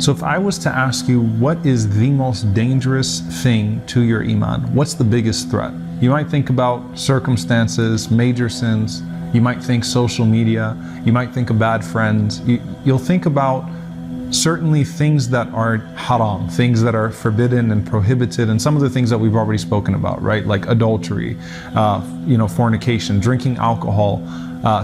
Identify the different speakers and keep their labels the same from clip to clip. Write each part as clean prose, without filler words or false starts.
Speaker 1: So if I was to ask you, what is the most dangerous thing to your iman? What's the biggest threat? You might think about circumstances, major sins. You might think social media. You might think of bad friends. You'll think about certainly things that are haram, things that are forbidden and prohibited, and some of the things that we've already spoken about, right? Like adultery, fornication, drinking alcohol,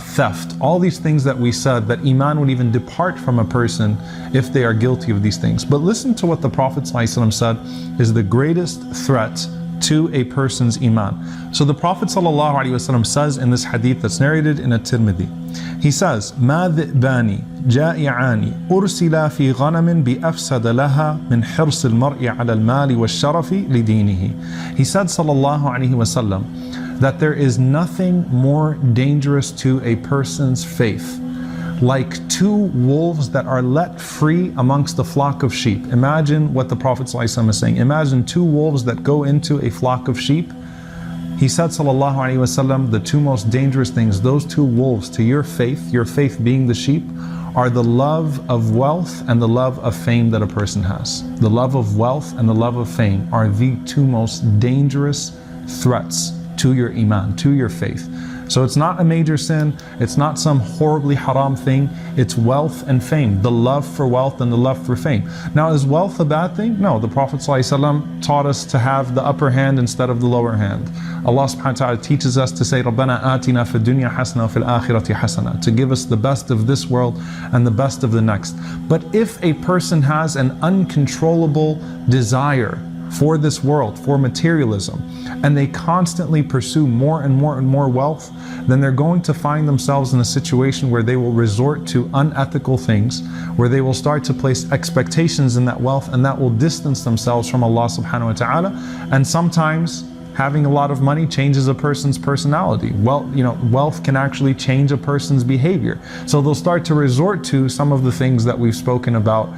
Speaker 1: theft, all these things that we said that iman would even depart from a person if they are guilty of these things. But listen to what the Prophet ﷺ said is the greatest threat to a person's iman. So the Prophet ﷺ says in this hadith that's narrated in At-Tirmidhi, he says, مَا ذِئْبَانِ جَائِعَانِ أُرْسِلَا فِي غَنَمٍ بِأَفْسَدَ لَهَا مِنْ حِرْصِ الْمَرْءِ عَلَى الْمَالِ وَالشَّرَفِ لِدِينِهِ. He said, sallallahu alaihi wasallam, that there is nothing more dangerous to a person's faith like two wolves that are let free amongst a flock of sheep. Imagine what the Prophet ﷺ is saying. Imagine two wolves that go into a flock of sheep. He said, sallallahu alaihi wasallam, the two most dangerous things, those two wolves to your faith being the sheep, are the love of wealth and the love of fame that a person has. The love of wealth and the love of fame are the two most dangerous threats to your iman, to your faith. So it's not a major sin, it's not some horribly haram thing, it's wealth and fame, the love for wealth and the love for fame. Now, is wealth a bad thing? No, the Prophet ﷺ taught us to have the upper hand instead of the lower hand. Allah subhanahu wa ta'ala teaches us to say, رَبَّنَا آتِنَا فِي الدُّنْيَا حَسَنَةً وَفِي الْآخِرَةِ حَسَنَةً, to give us the best of this world and the best of the next. But if a person has an uncontrollable desire for this world, for materialism, and they constantly pursue more and more and more wealth, then they're going to find themselves in a situation where they will resort to unethical things, where they will start to place expectations in that wealth, and that will distance themselves from Allah subhanahu wa ta'ala. And sometimes having a lot of money changes a person's personality. Wealth can actually change a person's behavior. So they'll start to resort to some of the things that we've spoken about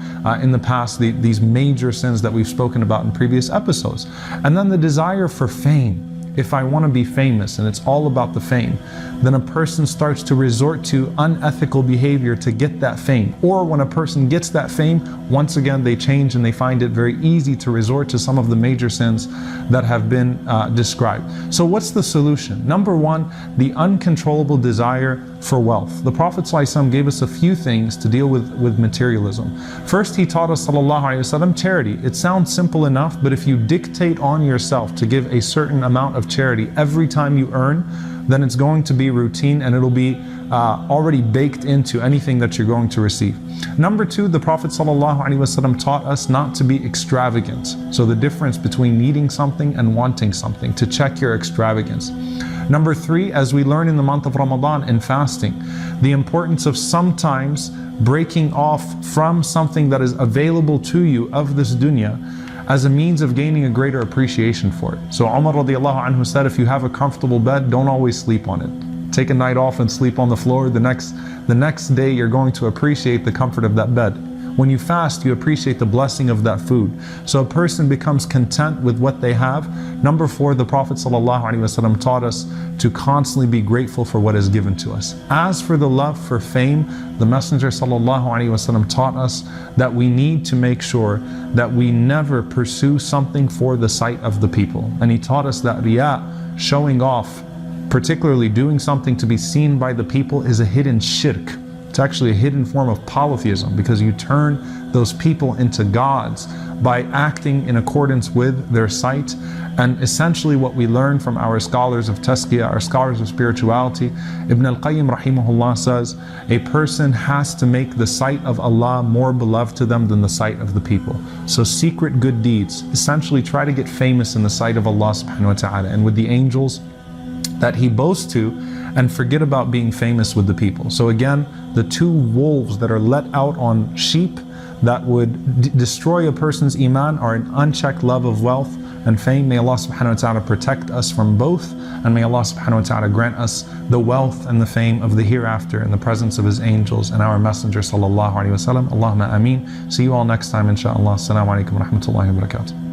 Speaker 1: in the past, these major sins that we've spoken about in previous episodes. And then the desire for fame. If I want to be famous and it's all about the fame, then a person starts to resort to unethical behavior to get that fame. Or when a person gets that fame, once again they change and they find it very easy to resort to some of the major sins that have been described. So what's the solution? Number one, the uncontrollable desire for wealth. The Prophet ﷺ gave us a few things to deal with materialism. First, he taught us charity. It sounds simple enough, but if you dictate on yourself to give a certain amount of charity every time you earn, then it's going to be routine and it'll be already baked into anything that you're going to receive. Number two, the Prophet ﷺ taught us not to be extravagant. So the difference between needing something and wanting something, to check your extravagance. Number three, as we learn in the month of Ramadan in fasting, the importance of sometimes breaking off from something that is available to you of this dunya as a means of gaining a greater appreciation for it. So Umar radiallahu anhu said, if you have a comfortable bed, don't always sleep on it. Take a night off and sleep on the floor. The next day you're going to appreciate the comfort of that bed. When you fast, you appreciate the blessing of that food. So a person becomes content with what they have. Number four, the Prophet ﷺ taught us to constantly be grateful for what is given to us. As for the love for fame, the Messenger ﷺ taught us that we need to make sure that we never pursue something for the sight of the people. And he taught us that riya, showing off, particularly doing something to be seen by the people, is a hidden shirk. It's actually a hidden form of polytheism, because you turn those people into gods by acting in accordance with their sight. And essentially what we learn from our scholars of tazkiyah, our scholars of spirituality, Ibn al-Qayyim rahimahullah says, a person has to make the sight of Allah more beloved to them than the sight of the people. So secret good deeds, essentially try to get famous in the sight of Allah subhanahu wa ta'ala and with the angels that He boasts to, and forget about being famous with the people. So again, the two wolves that are let out on sheep that would destroy a person's iman are an unchecked love of wealth and fame. May Allah subhanahu wa ta'ala protect us from both, and may Allah subhanahu wa ta'ala grant us the wealth and the fame of the hereafter in the presence of His angels and our Messenger sallallahu alaihi wasallam. Allahumma ameen. See you all next time inshaAllah. Assalamu alaikum wa rahmatullahi wa barakatuh.